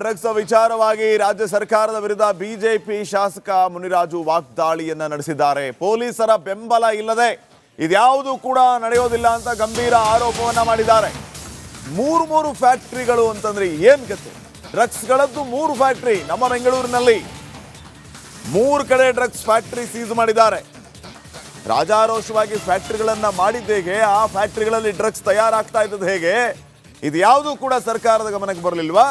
Drugs ವಿಚಾರವಾಗಿ ರಾಜ್ಯ ಸರ್ಕಾರದ ವಿರುದ್ಧ ಬಿಜೆಪಿ ಶಾಸಕ ಮುನಿರಾಜು ವಾಗ್ದಾಳಿಯನ್ನ ನಡೆಸಿದ್ದಾರೆ. ಪೊಲೀಸರ ಬೆಂಬಲ ಇಲ್ಲದೆ ಇದ್ಯಾವುದು ಕೂಡ ನಡೆಯೋದಿಲ್ಲ ಅಂತ ಗಂಭೀರ ಆರೋಪವನ್ನ ಮಾಡಿದ್ದಾರೆ. ಮೂರು ಫ್ಯಾಕ್ಟರಿಗಳು ಅಂತಂದ್ರೆ ಏನ್ ಕತೆ? ಡ್ರಗ್ಸ್ಗಳದ್ದು 3 ಫ್ಯಾಕ್ಟರಿ ನಮ್ಮ ಬೆಂಗಳೂರಿನಲ್ಲಿ 3 ಕಡೆ ಡ್ರಗ್ಸ್ ಫ್ಯಾಕ್ಟರಿ ಸೀಸ್ ಮಾಡಿದ್ದಾರೆ. ರಾಜಾರೋಷವಾಗಿ ಫ್ಯಾಕ್ಟರಿಗಳನ್ನ ಮಾಡಿದ್ದೇಗೆ, ಆ ಫ್ಯಾಕ್ಟರಿಗಳಲ್ಲಿ ಡ್ರಗ್ಸ್ ತಯಾರಾಗ್ತಾ ಇದ್ದದ್ದು ಹೇಗೆ, ಇದ್ಯಾವುದು ಕೂಡ ಸರ್ಕಾರದ ಗಮನಕ್ಕೆ ಬರಲಿಲ್ವಾ?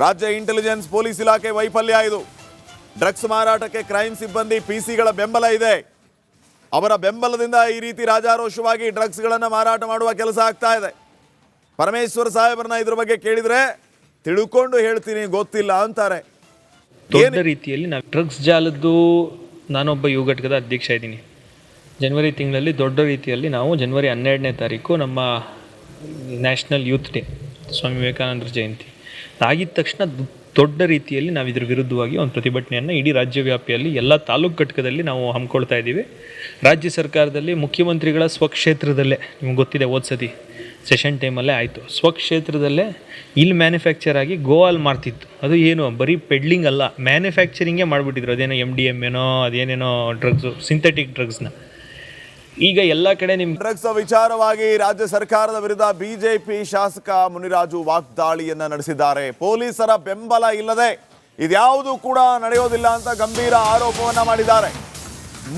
ರಾಜ್ಯ ಇಂಟೆಲಿಜೆನ್ಸ್ ಪೊಲೀಸ್ ಇಲಾಖೆ ವೈಫಲ್ಯ ಇದು. ಡ್ರಗ್ಸ್ ಮಾರಾಟಕ್ಕೆ ಕ್ರೈಮ್ ಸಿಬ್ಬಂದಿ ಪಿಸಿಗಳ ಬೆಂಬಲ ಇದೆ. ಅವರ ಬೆಂಬಲದಿಂದ ಈ ರೀತಿ ರಾಜಾರೋಷವಾಗಿ ಡ್ರಗ್ಸ್ಗಳನ್ನು ಮಾರಾಟ ಮಾಡುವ ಕೆಲಸ ಆಗ್ತಾ ಇದೆ. ಪರಮೇಶ್ವರ್ ಸಾಹೇಬ್ರನ್ನ ಇದ್ರ ಬಗ್ಗೆ ಕೇಳಿದ್ರೆ ತಿಳ್ಕೊಂಡು ಹೇಳ್ತೀನಿ, ಗೊತ್ತಿಲ್ಲ ಅಂತಾರೆ. ದೊಡ್ಡ ರೀತಿಯಲ್ಲಿ ನಾವು ಡ್ರಗ್ಸ್ ಜಾಲದ್ದು ನಾನೊಬ್ಬ ಯುವ ಘಟಕದ ಅಧ್ಯಕ್ಷ ಇದ್ದೀನಿ. ಜನವರಿ ತಿಂಗಳಲ್ಲಿ ದೊಡ್ಡ ರೀತಿಯಲ್ಲಿ ನಾವು ಜನವರಿ 12ನೇ ತಾರೀಕು ನಮ್ಮ ನ್ಯಾಷನಲ್ ಯೂತ್ ಡೇ, ಸ್ವಾಮಿ ವಿವೇಕಾನಂದರ ಜಯಂತಿ ಆಗಿದ ತಕ್ಷಣ ದೊಡ್ಡ ರೀತಿಯಲ್ಲಿ ನಾವು ಇದ್ರ ವಿರುದ್ಧವಾಗಿ ಒಂದು ಪ್ರತಿಭಟನೆಯನ್ನು ಇಡೀ ರಾಜ್ಯವ್ಯಾಪಿಯಲ್ಲಿ ಎಲ್ಲ ತಾಲೂಕು ಘಟಕದಲ್ಲಿ ನಾವು ಹಮ್ಮಿಕೊಳ್ತಾ ಇದ್ದೀವಿ. ರಾಜ್ಯ ಸರ್ಕಾರದಲ್ಲಿ ಮುಖ್ಯಮಂತ್ರಿಗಳ ಸ್ವಕ್ಷೇತ್ರದಲ್ಲೇ, ನಿಮ್ಗೆ ಗೊತ್ತಿದೆ ಓದ್ಸತಿ ಸೆಷನ್ ಟೈಮಲ್ಲೇ ಆಯಿತು, ಸ್ವಕ್ಷೇತ್ರದಲ್ಲೇ ಇಲ್ಲಿ ಮ್ಯಾನುಫ್ಯಾಕ್ಚರ್ ಆಗಿ ಗೋವಾಲ್ ಮಾರ್ತಿತ್ತು. ಅದು ಏನು ಬರೀ ಪೆಡ್ಲಿಂಗ್ ಅಲ್ಲ, ಮ್ಯಾನುಫ್ಯಾಕ್ಚರಿಂಗೇ ಮಾಡಿಬಿಟ್ಟಿದ್ರು. ಅದೇನೋ MDM ಏನೋ ಅದೇನೇನೋ ಡ್ರಗ್ಸು, ಸಿಂಥೆಟಿಕ್ ಡ್ರಗ್ಸ್ನ. ಈಗ ಎಲ್ಲ ಕಡೆ ನಿಮ್ಮ ಡ್ರಗ್ಸ್ ವಿಚಾರವಾಗಿ ರಾಜ್ಯ ಸರ್ಕಾರದ ವಿರುದ್ಧ ಬಿಜೆಪಿ ಶಾಸಕ ಮುನಿರಾಜು ವಾಗ್ದಾಳಿಯನ್ನ ನಡೆಸಿದ್ದಾರೆ. ಪೊಲೀಸರ ಬೆಂಬಲ ಇಲ್ಲದೆ ಇದ್ಯಾವುದು ಕೂಡ ನಡೆಯೋದಿಲ್ಲ ಅಂತ ಗಂಭೀರ ಆರೋಪವನ್ನ ಮಾಡಿದ್ದಾರೆ.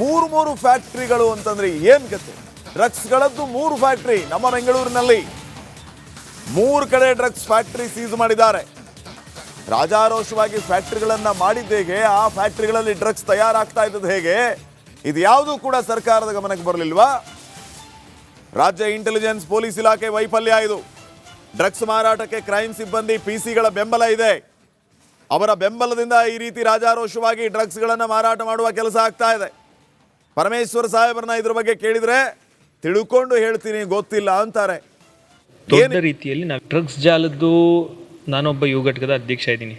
ಮೂರು ಫ್ಯಾಕ್ಟರಿಗಳು ಅಂತಂದ್ರೆ ಏನ್ ಕತೆ? ಡ್ರಗ್ಸ್ಗಳದ್ದು 3 ಫ್ಯಾಕ್ಟರಿ ನಮ್ಮ ಬೆಂಗಳೂರಿನಲ್ಲಿ 3 ಕಡೆ ಡ್ರಗ್ಸ್ ಫ್ಯಾಕ್ಟರಿ ಸೀಸ್ ಮಾಡಿದ್ದಾರೆ. ರಾಜಾರೋಷವಾಗಿ ಫ್ಯಾಕ್ಟರಿಗಳನ್ನ ಮಾಡಿದ್ದೇಗೆ, ಆ ಫ್ಯಾಕ್ಟರಿಗಳಲ್ಲಿ ಡ್ರಗ್ಸ್ ತಯಾರಾಗ್ತಾ ಇದ್ದದ್ದು ಹೇಗೆ, ಇದ್ಯಾವುದು ಕೂಡ ಸರ್ಕಾರದ ಗಮನಕ್ಕೆ ಬರಲಿಲ್ವಾ? ರಾಜ್ಯ ಇಂಟೆಲಿಜೆನ್ಸ್ ಪೊಲೀಸ್ ಇಲಾಖೆ ವೈಫಲ್ಯ ಇದು. ಡ್ರಗ್ಸ್ ಮಾರಾಟಕ್ಕೆ ಕ್ರೈಮ್ ಸಿಬ್ಬಂದಿ ಪಿಸಿಗಳ ಬೆಂಬಲ ಇದೆ. ಅವರ ಬೆಂಬಲದಿಂದ ಈ ರೀತಿ ರಾಜಾರೋಷವಾಗಿ ಡ್ರಗ್ಸ್ಗಳನ್ನು ಮಾರಾಟ ಮಾಡುವ ಕೆಲಸ ಆಗ್ತಾ ಇದೆ. ಪರಮೇಶ್ವರ್ ಸಾಹೇಬ್ರನ್ನ ಇದ್ರ ಬಗ್ಗೆ ಕೇಳಿದ್ರೆ ತಿಳ್ಕೊಂಡು ಹೇಳ್ತೀನಿ, ಗೊತ್ತಿಲ್ಲ ಅಂತಾರೆ. ದೊಡ್ಡ ರೀತಿಯಲ್ಲಿ ನಾವು ಡ್ರಗ್ಸ್ ಜಾಲದ್ದು ನಾನೊಬ್ಬ ಯುವ ಘಟಕದ ಅಧ್ಯಕ್ಷ ಇದ್ದೀನಿ.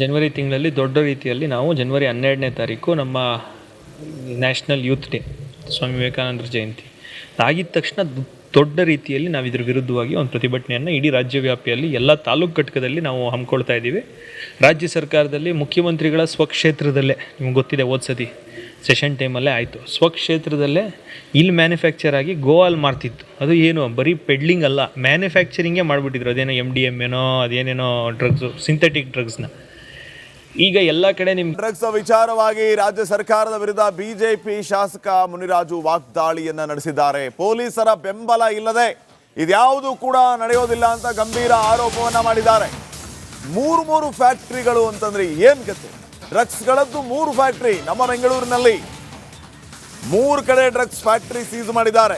ಜನವರಿ ತಿಂಗಳಲ್ಲಿ ದೊಡ್ಡ ರೀತಿಯಲ್ಲಿ ನಾವು ಜನವರಿ 12ನೇ ತಾರೀಕು ನಮ್ಮ ನ್ಯಾಷನಲ್ ಯೂತ್ ಡೇ, ಸ್ವಾಮಿ ವಿವೇಕಾನಂದರ ಜಯಂತಿ ಆಗಿದ ತಕ್ಷಣ ದೊಡ್ಡ ರೀತಿಯಲ್ಲಿ ನಾವು ಇದ್ರ ವಿರುದ್ಧವಾಗಿ ಒಂದು ಪ್ರತಿಭಟನೆಯನ್ನು ಇಡೀ ರಾಜ್ಯವ್ಯಾಪಿಯಲ್ಲಿ ಎಲ್ಲ ತಾಲೂಕು ಘಟಕದಲ್ಲಿ ನಾವು ಹಮ್ಮಿಕೊಳ್ತಾ ಇದ್ದೀವಿ. ರಾಜ್ಯ ಸರ್ಕಾರದಲ್ಲಿ ಮುಖ್ಯಮಂತ್ರಿಗಳ ಸ್ವಕ್ಷೇತ್ರದಲ್ಲೇ, ನಿಮ್ಗೆ ಗೊತ್ತಿದೆ ಓದ್ಸತಿ ಸೆಷನ್ ಟೈಮಲ್ಲೇ ಆಯಿತು, ಸ್ವಕ್ಷೇತ್ರದಲ್ಲೇ ಇಲ್ಲಿ ಮ್ಯಾನುಫ್ಯಾಕ್ಚರ್ ಆಗಿ ಗೋವಾಲ್ ಮಾರ್ತಿತ್ತು. ಅದು ಏನು ಬರೀ ಪೆಡ್ಲಿಂಗ್ ಅಲ್ಲ, ಮ್ಯಾನುಫ್ಯಾಕ್ಚರಿಂಗೇ ಮಾಡಿಬಿಟ್ಟಿದ್ರು. ಅದೇನೋ MDM ಏನೋ ಅದೇನೇನೋ ಡ್ರಗ್ಸು, ಸಿಂಥೆಟಿಕ್ ಡ್ರಗ್ಸ್ನ. ಈಗ ಎಲ್ಲ ಕಡೆ ನಿಮ್ಮ ಡ್ರಗ್ಸ್ ವಿಚಾರವಾಗಿ ರಾಜ್ಯ ಸರ್ಕಾರದ ವಿರುದ್ಧ ಬಿಜೆಪಿ ಶಾಸಕ ಮುನಿರಾಜು ವಾಗ್ದಾಳಿಯನ್ನ ನಡೆಸಿದ್ದಾರೆ. ಪೊಲೀಸರ ಬೆಂಬಲ ಇಲ್ಲದೆ ಇದ್ಯಾವುದು ಕೂಡ ನಡೆಯೋದಿಲ್ಲ ಅಂತ ಗಂಭೀರ ಆರೋಪವನ್ನ ಮಾಡಿದ್ದಾರೆ. ಮೂರು ಫ್ಯಾಕ್ಟರಿಗಳು ಅಂತಂದ್ರೆ ಏನ್ ಕತೆ? ಡ್ರಗ್ಸ್ಗಳದ್ದು 3 ಫ್ಯಾಕ್ಟರಿ ನಮ್ಮ ಬೆಂಗಳೂರಿನಲ್ಲಿ 3 ಕಡೆ ಡ್ರಗ್ಸ್ ಫ್ಯಾಕ್ಟರಿ ಸೀಸ್ ಮಾಡಿದ್ದಾರೆ.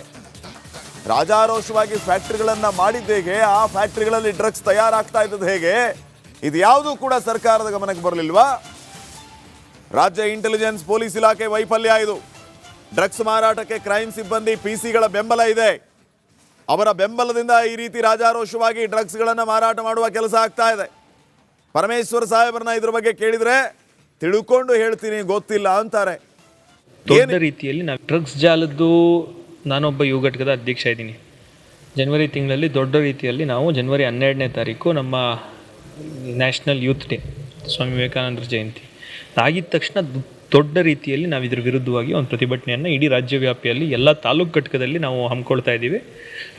ರಾಜಾರೋಷವಾಗಿ ಫ್ಯಾಕ್ಟರಿಗಳನ್ನ ಮಾಡಿದ್ದೇಗೆ, ಆ ಫ್ಯಾಕ್ಟರಿಗಳಲ್ಲಿ ಡ್ರಗ್ಸ್ ತಯಾರಾಗ್ತಾ ಇದ್ದದ್ದು ಹೇಗೆ, ಇದ್ಯಾವುದು ಕೂಡ ಸರ್ಕಾರದ ಗಮನಕ್ಕೆ ಬರಲಿಲ್ವಾ? ರಾಜ್ಯ ಇಂಟೆಲಿಜೆನ್ಸ್ ಪೊಲೀಸ್ ಇಲಾಖೆ ವೈಫಲ್ಯ ಇದು. ಡ್ರಗ್ಸ್ ಮಾರಾಟಕ್ಕೆ ಕ್ರೈಮ್ ಸಿಬ್ಬಂದಿ ಪಿಸಿಗಳ ಬೆಂಬಲ ಇದೆ. ಅವರ ಬೆಂಬಲದಿಂದ ಈ ರೀತಿ ರಾಜಾರೋಷವಾಗಿ ಡ್ರಗ್ಸ್ಗಳನ್ನು ಮಾರಾಟ ಮಾಡುವ ಕೆಲಸ ಆಗ್ತಾ ಇದೆ. ಪರಮೇಶ್ವರ್ ಸಾಹೇಬ್ರನ್ನ ಇದ್ರ ಬಗ್ಗೆ ಕೇಳಿದ್ರೆ ತಿಳ್ಕೊಂಡು ಹೇಳ್ತೀನಿ, ಗೊತ್ತಿಲ್ಲ ಅಂತಾರೆ. ದೊಡ್ಡ ರೀತಿಯಲ್ಲಿ ನಾವು ಡ್ರಗ್ಸ್ ಜಾಲದ್ದು ನಾನೊಬ್ಬ ಯುವ ಘಟಕದ ಅಧ್ಯಕ್ಷ ಇದ್ದೀನಿ. ಜನವರಿ ತಿಂಗಳಲ್ಲಿ ದೊಡ್ಡ ರೀತಿಯಲ್ಲಿ ನಾವು ಜನವರಿ 12ನೇ ತಾರೀಕು ನಮ್ಮ ನ್ಯಾಷನಲ್ ಯೂತ್ ಡೇ, ಸ್ವಾಮಿ ವಿವೇಕಾನಂದರ ಜಯಂತಿ ಆಗಿದ ತಕ್ಷಣ ದೊಡ್ಡ ರೀತಿಯಲ್ಲಿ ನಾವು ಇದ್ರ ವಿರುದ್ಧವಾಗಿ ಒಂದು ಪ್ರತಿಭಟನೆಯನ್ನು ಇಡೀ ರಾಜ್ಯವ್ಯಾಪಿಯಲ್ಲಿ ಎಲ್ಲ ತಾಲೂಕು ಘಟಕದಲ್ಲಿ ನಾವು ಹಮ್ಮಿಕೊಳ್ತಾ ಇದ್ದೀವಿ.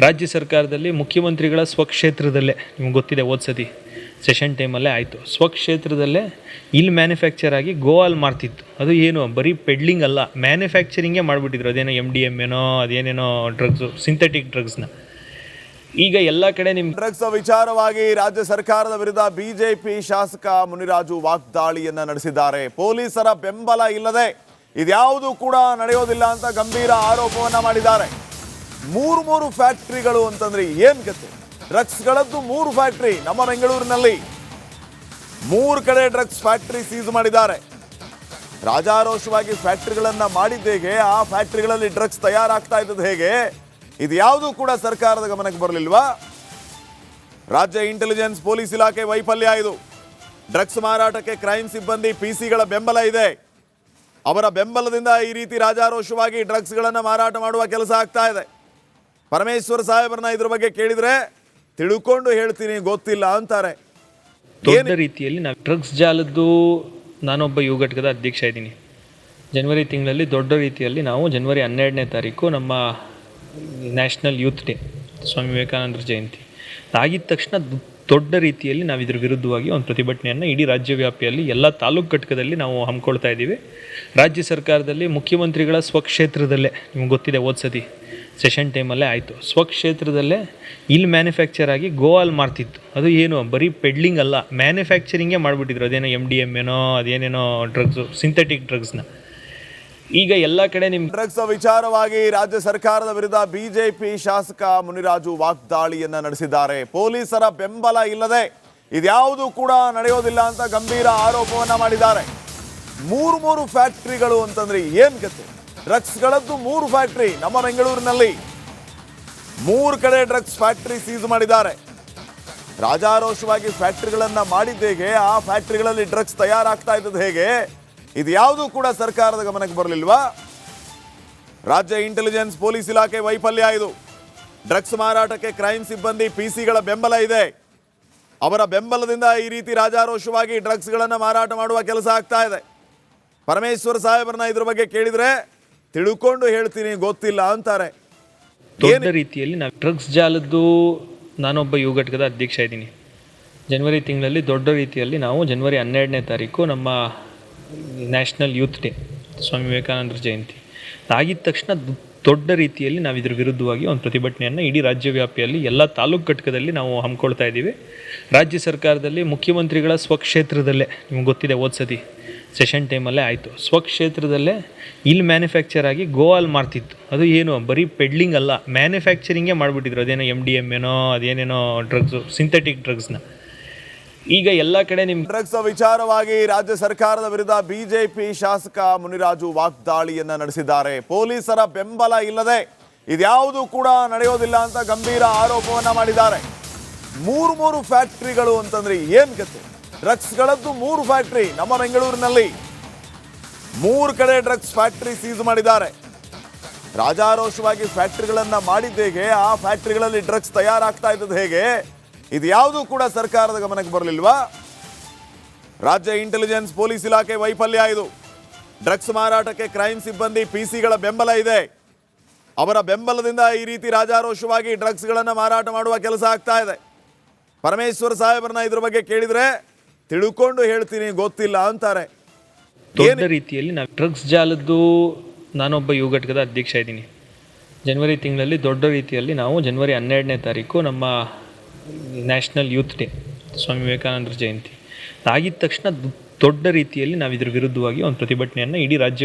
ರಾಜ್ಯ ಸರ್ಕಾರದಲ್ಲಿ ಮುಖ್ಯಮಂತ್ರಿಗಳ ಸ್ವಕ್ಷೇತ್ರದಲ್ಲೇ, ನಿಮ್ಗೆ ಗೊತ್ತಿದೆ ಓದ್ಸತಿ ಸೆಷನ್ ಟೈಮಲ್ಲೇ ಆಯಿತು, ಸ್ವಕ್ಷೇತ್ರದಲ್ಲೇ ಇಲ್ಲಿ ಮ್ಯಾನುಫ್ಯಾಕ್ಚರ್ ಆಗಿ ಗೋವಾಲ್ ಮಾರ್ತಿತ್ತು. ಅದು ಏನು ಬರೀ ಪೆಡ್ಲಿಂಗ್ ಅಲ್ಲ, ಮ್ಯಾನುಫ್ಯಾಕ್ಚರಿಂಗೇ ಮಾಡಿಬಿಟ್ಟಿದ್ರು. ಅದೇನೋ MDM ಏನೋ ಅದೇನೇನೋ ಡ್ರಗ್ಸು, ಸಿಂಥೆಟಿಕ್ ಡ್ರಗ್ಸ್ನ. ಈಗ ಎಲ್ಲ ಕಡೆ ನಿಮ್ಮ ಡ್ರಗ್ಸ್ ವಿಚಾರವಾಗಿ ರಾಜ್ಯ ಸರ್ಕಾರದ ವಿರುದ್ಧ ಬಿಜೆಪಿ ಶಾಸಕ ಮುನಿರಾಜು ವಾಗ್ದಾಳಿಯನ್ನ ನಡೆಸಿದ್ದಾರೆ. ಪೊಲೀಸರ ಬೆಂಬಲ ಇಲ್ಲದೆ ಇದ್ಯಾವುದು ಕೂಡ ನಡೆಯೋದಿಲ್ಲ ಅಂತ ಗಂಭೀರ ಆರೋಪವನ್ನ ಮಾಡಿದ್ದಾರೆ. ಮೂರು ಫ್ಯಾಕ್ಟರಿಗಳು ಅಂತಂದ್ರೆ ಏನ್ ಕತೆ? ಡ್ರಗ್ಸ್ಗಳದ್ದು 3 ಫ್ಯಾಕ್ಟರಿ ನಮ್ಮ ಬೆಂಗಳೂರಿನಲ್ಲಿ 3 ಕಡೆ ಡ್ರಗ್ಸ್ ಫ್ಯಾಕ್ಟರಿ ಸೀಸ್ ಮಾಡಿದ್ದಾರೆ. ರಾಜಾರೋಷವಾಗಿ ಫ್ಯಾಕ್ಟರಿಗಳನ್ನ ಮಾಡಿದ್ದೇಗೆ, ಆ ಫ್ಯಾಕ್ಟರಿಗಳಲ್ಲಿ ಡ್ರಗ್ಸ್ ತಯಾರಾಗ್ತಾ ಇದ್ದದ್ದು ಹೇಗೆ, ಇದ್ಯಾವುದು ಕೂಡ ಸರ್ಕಾರದ ಗಮನಕ್ಕೆ ಬರಲಿಲ್ವಾ? ರಾಜ್ಯ ಇಂಟೆಲಿಜೆನ್ಸ್ ಪೊಲೀಸ್ ಇಲಾಖೆ ವೈಫಲ್ಯ ಇದು. ಡ್ರಗ್ಸ್ ಮಾರಾಟಕ್ಕೆ ಕ್ರೈಮ್ ಸಿಬ್ಬಂದಿ ಪಿಸಿಗಳ ಬೆಂಬಲ ಇದೆ. ಅವರ ಬೆಂಬಲದಿಂದ ಈ ರೀತಿ ರಾಜಾರೋಷವಾಗಿ ಡ್ರಗ್ಸ್ಗಳನ್ನು ಮಾರಾಟ ಮಾಡುವ ಕೆಲಸ ಆಗ್ತಾ ಇದೆ. ಪರಮೇಶ್ವರ್ ಸಾಹೇಬ್ರನ್ನ ಇದ್ರ ಬಗ್ಗೆ ಕೇಳಿದ್ರೆ ತಿಳ್ಕೊಂಡು ಹೇಳ್ತೀನಿ, ಗೊತ್ತಿಲ್ಲ ಅಂತಾರೆ. ದೊಡ್ಡ ರೀತಿಯಲ್ಲಿ ನಾವು ಡ್ರಗ್ಸ್ ಜಾಲದ್ದು ನಾನೊಬ್ಬ ಯುವ ಘಟಕದ ಅಧ್ಯಕ್ಷ ಇದ್ದೀನಿ. ಜನವರಿ ತಿಂಗಳಲ್ಲಿ ದೊಡ್ಡ ರೀತಿಯಲ್ಲಿ ನಾವು ಜನವರಿ 12ನೇ ತಾರೀಕು ನಮ್ಮ ನ್ಯಾಷನಲ್ ಯೂತ್ ಡೇ, ಸ್ವಾಮಿ ವಿವೇಕಾನಂದರ ಜಯಂತಿ ಆಗಿದ ತಕ್ಷಣ ದೊಡ್ಡ ರೀತಿಯಲ್ಲಿ ನಾವು ಇದ್ರ ವಿರುದ್ಧವಾಗಿ ಒಂದು ಪ್ರತಿಭಟನೆಯನ್ನು ಇಡೀ ರಾಜ್ಯವ್ಯಾಪಿಯಲ್ಲಿ ಎಲ್ಲ ತಾಲೂಕು ಘಟಕದಲ್ಲಿ ನಾವು ಹಮ್ಮಿಕೊಳ್ತಾ ಇದ್ದೀವಿ. ರಾಜ್ಯ ಸರ್ಕಾರದಲ್ಲಿ ಮುಖ್ಯಮಂತ್ರಿಗಳ ಸ್ವಕ್ಷೇತ್ರದಲ್ಲೇ, ನಿಮ್ಗೆ ಗೊತ್ತಿದೆ ಓದ್ಸತಿ ಸೆಷನ್ ಟೈಮಲ್ಲೇ ಆಯಿತು, ಸ್ವಕ್ಷೇತ್ರದಲ್ಲೇ ಇಲ್ಲಿ ಮ್ಯಾನುಫ್ಯಾಕ್ಚರ್ ಆಗಿ ಗೋವಾಲ್ ಮಾರ್ತಿತ್ತು. ಅದು ಏನು ಬರೀ ಪೆಡ್ಲಿಂಗ್ ಅಲ್ಲ, ಮ್ಯಾನುಫ್ಯಾಕ್ಚರಿಂಗೇ ಮಾಡಿಬಿಟ್ಟಿದ್ರು. ಅದೇನೋ MDMA ಅದೇನೇನೋ ಡ್ರಗ್ಸು, ಸಿಂಥೆಟಿಕ್ ಡ್ರಗ್ಸ್ನ. ಈಗ ಎಲ್ಲ ಕಡೆ ನಿಮ್ಮ ಡ್ರಗ್ಸ್ ವಿಚಾರವಾಗಿ ರಾಜ್ಯ ಸರ್ಕಾರದ ವಿರುದ್ಧ ಬಿಜೆಪಿ ಶಾಸಕ ಮುನಿರಾಜು ವಾಗ್ದಾಳಿಯನ್ನ ನಡೆಸಿದ್ದಾರೆ. ಪೊಲೀಸರ ಬೆಂಬಲ ಇಲ್ಲದೆ ಇದ್ಯಾವುದು ಕೂಡ ನಡೆಯೋದಿಲ್ಲ ಅಂತ ಗಂಭೀರ ಆರೋಪವನ್ನ ಮಾಡಿದ್ದಾರೆ. ಮೂರು ಫ್ಯಾಕ್ಟರಿಗಳು ಅಂತಂದ್ರೆ ಏನ್ ಕತೆ? ಡ್ರಗ್ಸ್ಗಳದ್ದು 3 ಫ್ಯಾಕ್ಟರಿ ನಮ್ಮ ಬೆಂಗಳೂರಿನಲ್ಲಿ 3 ಕಡೆ ಡ್ರಗ್ಸ್ ಫ್ಯಾಕ್ಟರಿ ಸೀಸ್ ಮಾಡಿದ್ದಾರೆ. ರಾಜಾರೋಷವಾಗಿ ಫ್ಯಾಕ್ಟರಿಗಳನ್ನ ಮಾಡಿದ್ದೇಗೆ, ಆ ಫ್ಯಾಕ್ಟರಿಗಳಲ್ಲಿ ಡ್ರಗ್ಸ್ ತಯಾರಾಗ್ತಾ ಇದ್ದದ್ದು ಹೇಗೆ? ಇದು ಯಾವುದೂ ಕೂಡ ಸರ್ಕಾರದ ಗಮನಕ್ಕೆ ಬರಲಿಲ್ವಾ? ರಾಜ್ಯ ಇಂಟೆಲಿಜೆನ್ಸ್ ಪೊಲೀಸ್ ಇಲಾಖೆ ವೈಫಲ್ಯ ಇದು. ಡ್ರಗ್ಸ್ ಮಾರಾಟಕ್ಕೆ ಕ್ರೈಮ್ ಸಿಬ್ಬಂದಿ PCಗಳ ಬೆಂಬಲ ಇದೆ. ಅವರ ಬೆಂಬಲದಿಂದ ಈ ರೀತಿ ರಾಜಾರೋಷವಾಗಿ ಡ್ರಗ್ಸ್ಗಳನ್ನು ಮಾರಾಟ ಮಾಡುವ ಕೆಲಸ ಆಗ್ತಾ ಇದೆ. ಪರಮೇಶ್ವರ್ ಸಾಹೇಬ್ರನ್ನ ಇದ್ರ ಬಗ್ಗೆ ಕೇಳಿದ್ರೆ ತಿಳ್ಕೊಂಡು ಹೇಳ್ತೀನಿ, ಗೊತ್ತಿಲ್ಲ ಅಂತಾರೆ. ದೊಡ್ಡ ರೀತಿಯಲ್ಲಿ ನಾವು ಡ್ರಗ್ಸ್ ಜಾಲದ್ದು ನಾನೊಬ್ಬ ಯುವ ಘಟಕದ ಅಧ್ಯಕ್ಷ ಇದ್ದೀನಿ. ಜನವರಿ ತಿಂಗಳಲ್ಲಿ ದೊಡ್ಡ ರೀತಿಯಲ್ಲಿ ನಾವು ಜನವರಿ 12ನೇ ತಾರೀಕು ನಮ್ಮ ನ್ಯಾಷನಲ್ ಯೂತ್ ಡೇ, ಸ್ವಾಮಿ ವಿವೇಕಾನಂದರ ಜಯಂತಿ ಆಗಿದ ತಕ್ಷಣ ದೊಡ್ಡ ರೀತಿಯಲ್ಲಿ ನಾವು ಇದ್ರ ವಿರುದ್ಧವಾಗಿ ಒಂದು ಪ್ರತಿಭಟನೆಯನ್ನು ಇಡೀ ರಾಜ್ಯವ್ಯಾಪಿಯಲ್ಲಿ ಎಲ್ಲ ತಾಲೂಕು ಘಟಕದಲ್ಲಿ ನಾವು ಹಮ್ಮಿಕೊಳ್ತಾ ಇದ್ದೀವಿ. ರಾಜ್ಯ ಸರ್ಕಾರದಲ್ಲಿ ಮುಖ್ಯಮಂತ್ರಿಗಳ ಸ್ವಕ್ಷೇತ್ರದಲ್ಲೇ, ನಿಮ್ಗೆ ಗೊತ್ತಿದೆ ಓದ್ಸತಿ ಸೆಷನ್ ಟೈಮಲ್ಲೇ ಆಯಿತು, ಸ್ವಕ್ಷೇತ್ರದಲ್ಲೇ ಇಲ್ಲಿ ಮ್ಯಾನುಫ್ಯಾಕ್ಚರ್ ಆಗಿ ಗೋವಾಲ್ ಮಾರ್ತಿತ್ತು. ಅದು ಏನು ಬರೀ ಪೆಡ್ಲಿಂಗ್ ಅಲ್ಲ, ಮ್ಯಾನುಫ್ಯಾಕ್ಚರಿಂಗೇ ಮಾಡಿಬಿಟ್ಟಿದ್ರು. ಅದೇನೋ MDMA ಅದೇನೇನೋ ಡ್ರಗ್ಸು, ಸಿಂಥೆಟಿಕ್ ಡ್ರಗ್ಸ್ನ. ಈಗ ಎಲ್ಲ ಕಡೆ ನಿಮ್ಮ ಡ್ರಗ್ಸ್ ವಿಚಾರವಾಗಿ ರಾಜ್ಯ ಸರ್ಕಾರದ ವಿರುದ್ಧ ಬಿಜೆಪಿ ಶಾಸಕ ಮುನಿರಾಜು ವಾಗ್ದಾಳಿಯನ್ನ ನಡೆಸಿದ್ದಾರೆ. ಪೊಲೀಸರ ಬೆಂಬಲ ಇಲ್ಲದೆ ಇದ್ಯಾವುದು ಕೂಡ ನಡೆಯೋದಿಲ್ಲ ಅಂತ ಗಂಭೀರ ಆರೋಪವನ್ನ ಮಾಡಿದ್ದಾರೆ. ಮೂರು ಫ್ಯಾಕ್ಟರಿಗಳು ಅಂತಂದ್ರೆ ಏನ್ ಕತೆ? ಡ್ರಗ್ಸ್ಗಳದ್ದು 3 ಫ್ಯಾಕ್ಟರಿ ನಮ್ಮ ಬೆಂಗಳೂರಿನಲ್ಲಿ 3 ಕಡೆ ಡ್ರಗ್ಸ್ ಫ್ಯಾಕ್ಟರಿ ಸೀಸ್ ಮಾಡಿದ್ದಾರೆ. ರಾಜಾರೋಷವಾಗಿ ಫ್ಯಾಕ್ಟರಿಗಳನ್ನ ಮಾಡಿದ್ದೇಗೆ, ಆ ಫ್ಯಾಕ್ಟರಿಗಳಲ್ಲಿ ಡ್ರಗ್ಸ್ ತಯಾರಾಗ್ತಾ ಇದ್ದದ್ದು ಹೇಗೆ? ಇದು ಯಾವುದೂ ಕೂಡ ಸರ್ಕಾರದ ಗಮನಕ್ಕೆ ಬರಲಿಲ್ವಾ? ರಾಜ್ಯ ಇಂಟೆಲಿಜೆನ್ಸ್ ಪೊಲೀಸ್ ಇಲಾಖೆ ವೈಫಲ್ಯ ಇದು. ಡ್ರಗ್ಸ್ ಮಾರಾಟಕ್ಕೆ ಕ್ರೈಮ್ ಸಿಬ್ಬಂದಿ PCಗಳ ಬೆಂಬಲ ಇದೆ. ಅವರ ಬೆಂಬಲದಿಂದ ಈ ರೀತಿ ರಾಜಾರೋಷವಾಗಿ ಡ್ರಗ್ಸ್ಗಳನ್ನು ಮಾರಾಟ ಮಾಡುವ ಕೆಲಸ ಆಗ್ತಾ ಇದೆ. ಪರಮೇಶ್ವರ್ ಸಾಹೇಬ್ರನ್ನ ಇದ್ರ ಬಗ್ಗೆ ಕೇಳಿದ್ರೆ ತಿಳ್ಕೊಂಡು ಹೇಳ್ತೀನಿ, ಗೊತ್ತಿಲ್ಲ ಅಂತಾರೆ. ದೊಡ್ಡ ರೀತಿಯಲ್ಲಿ ನಾವು ಡ್ರಗ್ಸ್ ಜಾಲದ್ದು ನಾನೊಬ್ಬ ಯುವ ಘಟಕದ ಅಧ್ಯಕ್ಷ ಇದ್ದೀನಿ. ಜನವರಿ ತಿಂಗಳಲ್ಲಿ ದೊಡ್ಡ ರೀತಿಯಲ್ಲಿ ನಾವು ಜನವರಿ 12ನೇ ತಾರೀಕು ನಮ್ಮ ನ್ಯಾಷನಲ್ ಯೂತ್ ಡೇ, ಸ್ವಾಮಿ ವಿವೇಕಾನಂದರ ಜಯಂತಿ ಆಗಿದ ತಕ್ಷಣ ದೊಡ್ಡ ರೀತಿಯಲ್ಲಿ ನಾವು ಇದ್ರ ವಿರುದ್ಧವಾಗಿ ಒಂದು ಪ್ರತಿಭಟನೆಯನ್ನು ಇಡೀ ರಾಜ್ಯ